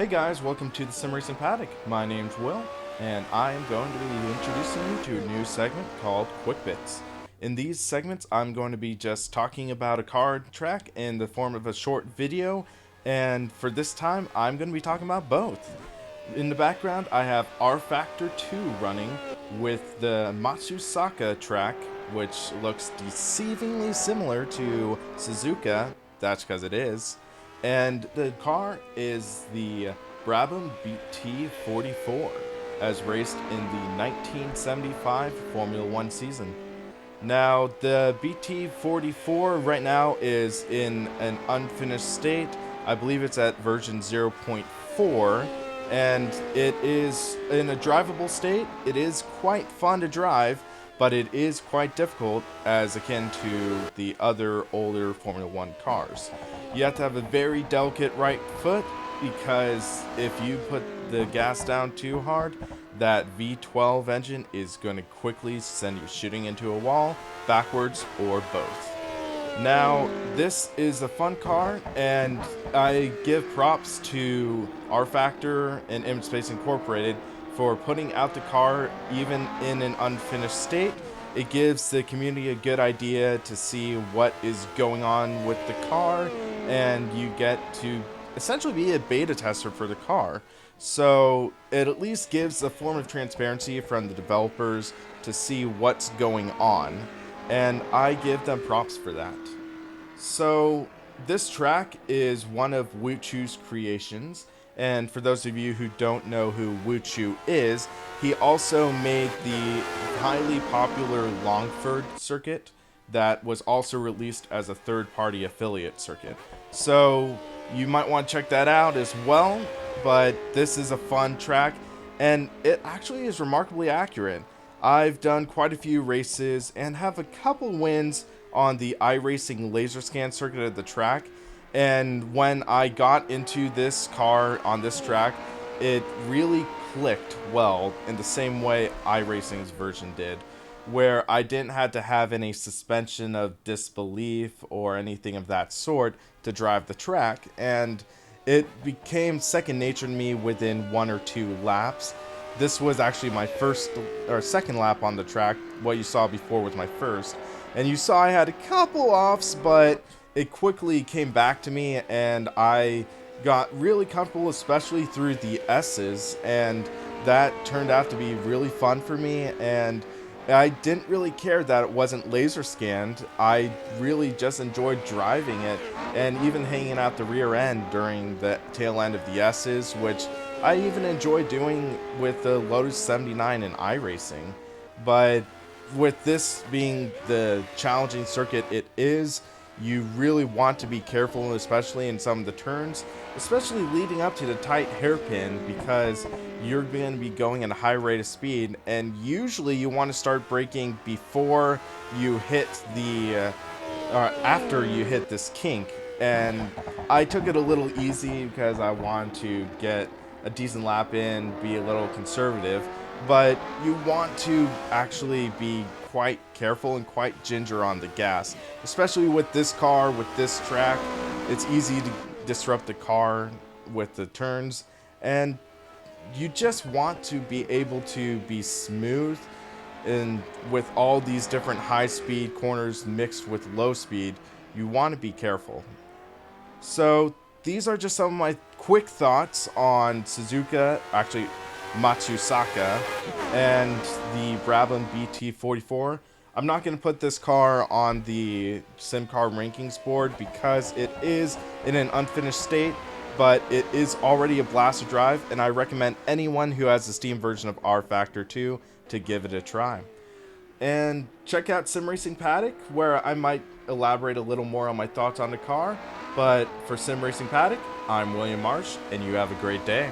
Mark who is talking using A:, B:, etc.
A: Hey guys, welcome to the Sim Racing Paddock. My name's Will, and I am going to be introducing you to a new segment called Quick Bits. In these segments, I'm going to be just talking about a car track in the form of a short video, and for this time, I'm going to be talking about both. In the background, I have rFactor 2 running with the Matsusaka track, which looks deceivingly similar to Suzuka. That's because it is. And the car is the Brabham BT44, as raced in the 1975 Formula One season. Now, the BT44 right now is in an unfinished state. I believe it's at version 0.4, and it is in a drivable state. It is quite fun to drive, but it is quite difficult as akin to the other older Formula One cars. You have to have a very delicate right foot, because if you put the gas down too hard, that V12 engine is going to quickly send you shooting into a wall, backwards, or both. Now, this is a fun car, and I give props to rFactor and Image Space Incorporated for putting out the car even in an unfinished state. It gives the community a good idea to see what is going on with the car, and you get to essentially be a beta tester for the car. So it at least gives a form of transparency from the developers to see what's going on, and I give them props for that. So this track is one of Wuchu's creations, and for those of you who don't know who Wuchu is, he also made the highly popular Longford circuit that was also released as a third-party affiliate circuit. So you might want to check that out as well, but this is a fun track, and it actually is remarkably accurate. I've done quite a few races and have a couple wins on the iRacing laser scan circuit at the track, and when I got into this car on this track, it really clicked well in the same way iRacing's version did, where I didn't have to have any suspension of disbelief or anything of that sort to drive the track, and it became second nature to me within 1 or 2 laps. This was actually my first or second lap on the track. What you saw before was my first, and you saw I had a couple offs, but it quickly came back to me, and I got really comfortable, especially through the S's, and that turned out to be really fun for me. And I didn't really care that it wasn't laser scanned. I really just enjoyed driving it and even hanging out the rear end during the tail end of the S's, which I even enjoy doing with the Lotus 79 in iRacing. But with this being the challenging circuit it is, you really want to be careful, especially in some of the turns, especially leading up to the tight hairpin, because you're going to be going at a high rate of speed, and usually you want to start braking before you hit the after you hit this kink. And I took it a little easy because I wanted to get a decent lap in, be a little conservative, but you want to actually be quite careful and quite ginger on the gas, especially with this car, with this track. It's easy to disrupt the car with the turns, and you just want to be able to be smooth, and with all these different high speed corners mixed with low speed, you want to be careful. So these are just some of my quick thoughts on Matsusaka, and the Brabham BT44. I'm not going to put this car on the SimCar rankings board because it is in an unfinished state, but it is already a blast to drive, and I recommend anyone who has the Steam version of rFactor 2 to give it a try. And check out Sim Racing Paddock, where I might elaborate a little more on my thoughts on the car. But for Sim Racing Paddock, I'm William Marsh, and you have a great day.